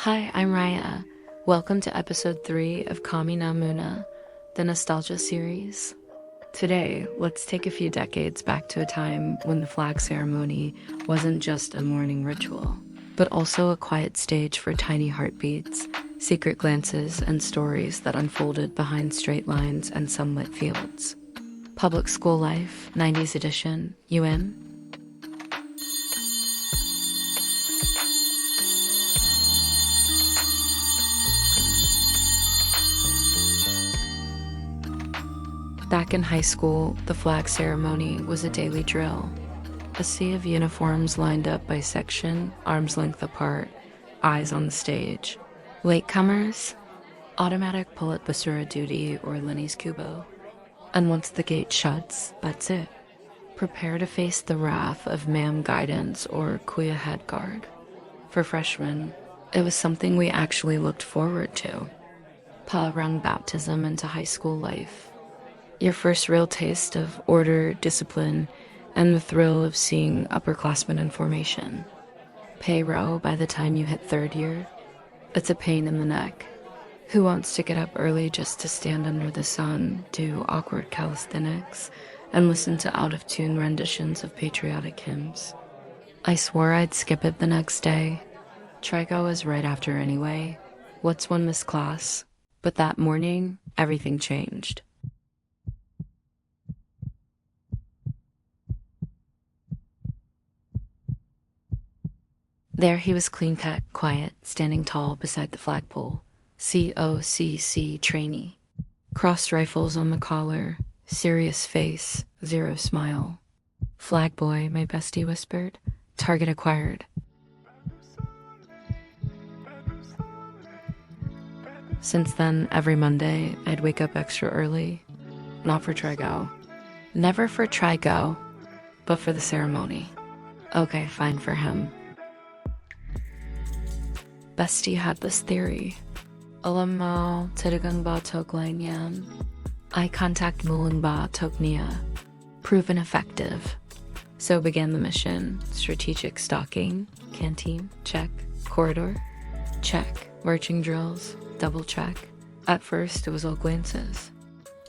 Hi, I'm Raya. Welcome to episode 3 of Kami na Muna, the nostalgia series. Today, let's take a few decades back to a time when the flag ceremony wasn't just a morning ritual, but also a quiet stage for tiny heartbeats, secret glances, and stories that unfolded behind straight lines and sunlit fields. Public school life, 90s edition, you in? Back in high school, the flag ceremony was a daily drill. A sea of uniforms lined up by section, arm's length apart, eyes on the stage. Latecomers? Automatic pull-at basura duty or Lenny's Kubo. And once the gate shuts, that's it. Prepare to face the wrath of ma'am guidance or kuya head guard. For freshmen, it was something we actually looked forward to. Pa-rang baptism into high school life. Your first real taste of order, discipline, and the thrill of seeing upperclassmen in formation. Pay row by the time you hit third year. It's a pain in the neck. Who wants to get up early just to stand under the sun, do awkward calisthenics, and listen to out-of-tune renditions of patriotic hymns? I swore I'd skip it the next day. Trigo was right after anyway. What's one missed class? But that morning, everything changed. There he was clean-cut, quiet, standing tall beside the flagpole. COCC trainee. Crossed rifles on the collar, serious face, zero smile. Flag boy, my bestie whispered. Target acquired. Since then, every Monday, I'd wake up extra early. Not for Trigo. Never for Trigo, but for the ceremony. Okay, fine for him. Bestie had this theory. Alam mo, talagang ba toglain yan? Eye contact muling ba tognia? Proven effective. So began the mission. Strategic stalking, canteen, check. Corridor, check. Marching drills, double check. At first, it was all glances.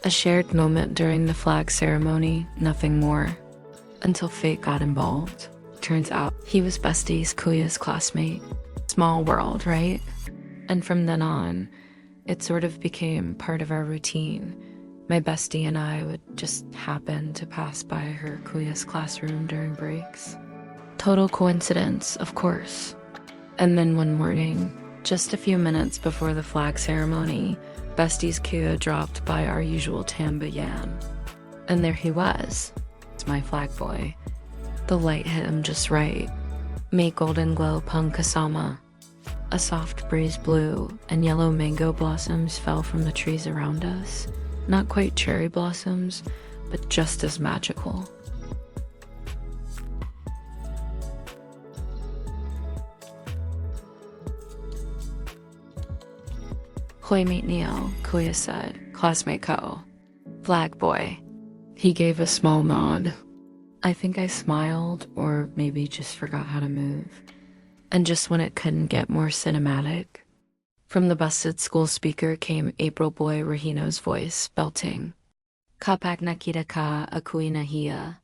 A shared moment during the flag ceremony, nothing more. Until fate got involved. Turns out, he was Bestie's Kuya's classmate. Small world, right? And from then on, it sort of became part of our routine. My bestie and I would just happen to pass by her Kuya's classroom during breaks. Total coincidence, of course. And then one morning, just a few minutes before the flag ceremony, bestie's Kuya dropped by our usual Tambayan. And there he was. It's my flag boy. The light hit him just right. May golden glow pung kasama. A soft breeze blew, and yellow mango blossoms fell from the trees around us. Not quite cherry blossoms, but just as magical. Hoy meet Neo, Kuya said, classmate ko. Flag boy. He gave a small nod. I think I smiled, or maybe just forgot how to move. And just when it couldn't get more cinematic, from the busted school speaker came April boy Rahino's voice, belting. Kapag nakita ka, ako'y nahiya.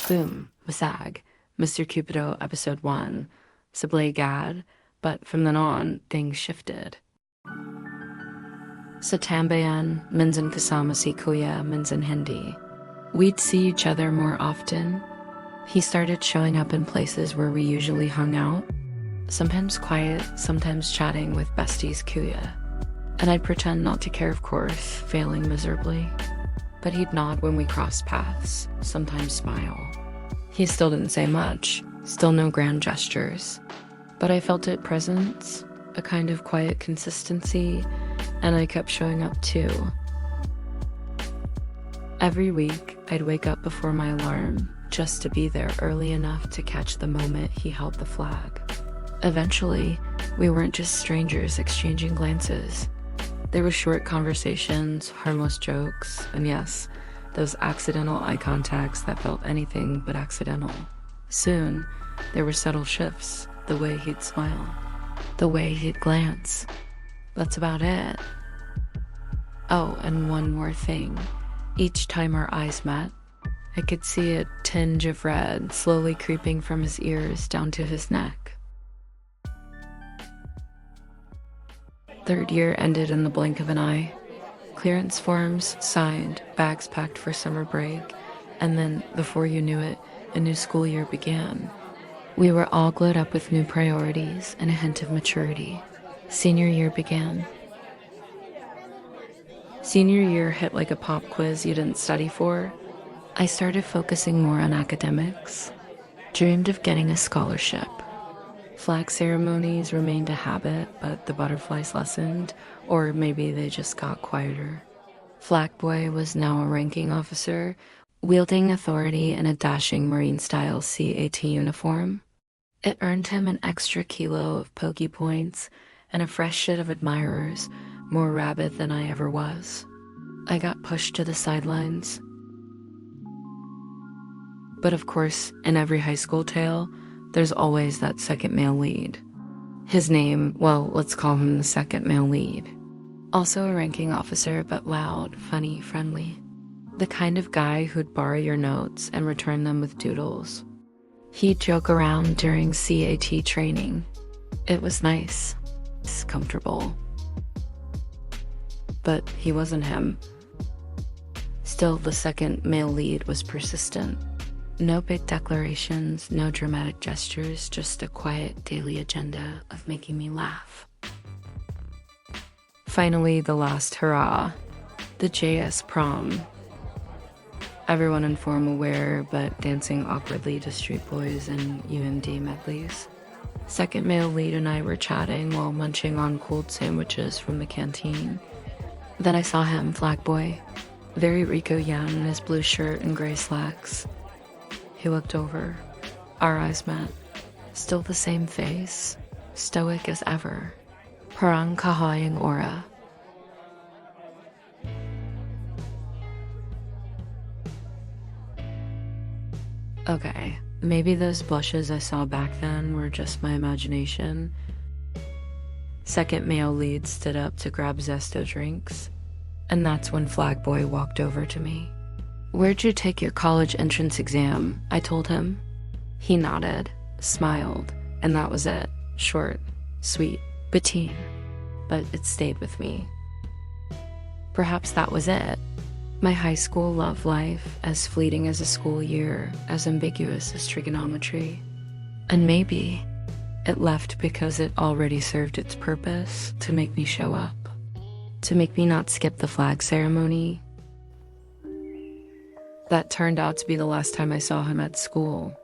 Boom, wasag. Mr. Cupido, episode 1. Sablay gad, but from then on, things shifted. Sa Tambayan, minsan kasama si Kuya, minsan hindi. We'd see each other more often. He started showing up in places where we usually hung out. Sometimes quiet, sometimes chatting with bestie's Kuya. And I'd pretend not to care, of course, failing miserably. But he'd nod when we crossed paths, sometimes smile. He still didn't say much, still no grand gestures. But I felt it presence, a kind of quiet consistency, and I kept showing up too. Every week, I'd wake up before my alarm, just to be there early enough to catch the moment he held the flag. Eventually, we weren't just strangers exchanging glances. There were short conversations, harmless jokes, and yes, those accidental eye contacts that felt anything but accidental. Soon, there were subtle shifts, the way he'd smile. the way he'd glance. That's about it. Oh, and one more thing. Each time our eyes met, I could see a tinge of red slowly creeping from his ears down to his neck. Third year ended in the blink of an eye. Clearance forms signed, bags packed for summer break, and then, before you knew it, a new school year began. We were all glued up with new priorities and a hint of maturity. Senior year began. Senior year hit like a pop quiz you didn't study for. I started focusing more on academics, dreamed of getting a scholarship. Flag ceremonies remained a habit, but the butterflies lessened, or maybe they just got quieter. Flag boy was now a ranking officer, wielding authority in a dashing Marine-style CAT uniform. It earned him an extra kilo of pokey points and a fresh shit of admirers, more rabid than I ever was. I got pushed to the sidelines. But of course, in every high school tale, there's always that second male lead. His name, well, let's call him the second male lead. Also a ranking officer, but loud, funny, friendly. The kind of guy who'd borrow your notes and return them with doodles. He'd joke around during CAT training. It was nice. It's comfortable. But he wasn't him. Still, the second male lead was persistent. No big declarations, no dramatic gestures, just a quiet daily agenda of making me laugh. Finally, the last hurrah, the JS prom. Everyone in formal wear, but dancing awkwardly to Street Boys and UMD medleys. Second male lead and I were chatting while munching on cold sandwiches from the canteen. Then I saw him, flag boy, very Rico Yan in his blue shirt and gray slacks. He looked over. Our eyes met. Still the same face, stoic as ever. Parang kahayang aura. Okay, maybe those blushes I saw back then were just my imagination. Second male lead stood up to grab Zesto drinks, and that's when Flag Boy walked over to me. "Where'd you take your college entrance exam?" I told him. He nodded, smiled, and that was it. Short, sweet, Bettine. But it stayed with me. Perhaps that was it. My high school love life, as fleeting as a school year, as ambiguous as trigonometry. And maybe it left because it already served its purpose to make me show up. To make me not skip the flag ceremony. That turned out to be the last time I saw him at school.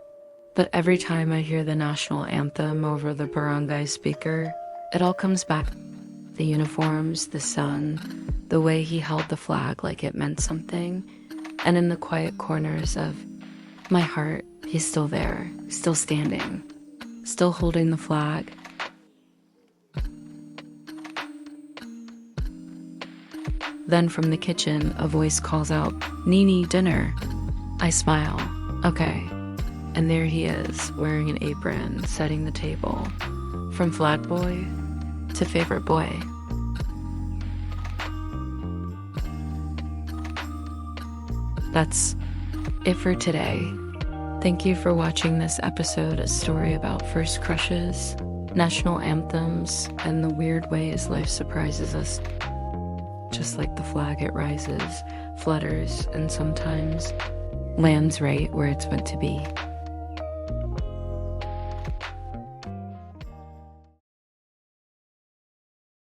But every time I hear the national anthem over the barangay speaker, it all comes back. The uniforms, the sun, the way he held the flag like it meant something, and in the quiet corners of my heart, he's still there, still standing, still holding the flag. Then from the kitchen, a voice calls out, "Nini, dinner." I smile. Okay. And there he is, wearing an apron, setting the table. From flag boy to favorite boy. That's it for today. Thank you for watching this episode, a story about first crushes, national anthems, and the weird ways life surprises us. Just like the flag, it rises, flutters, and sometimes lands right where it's meant to be.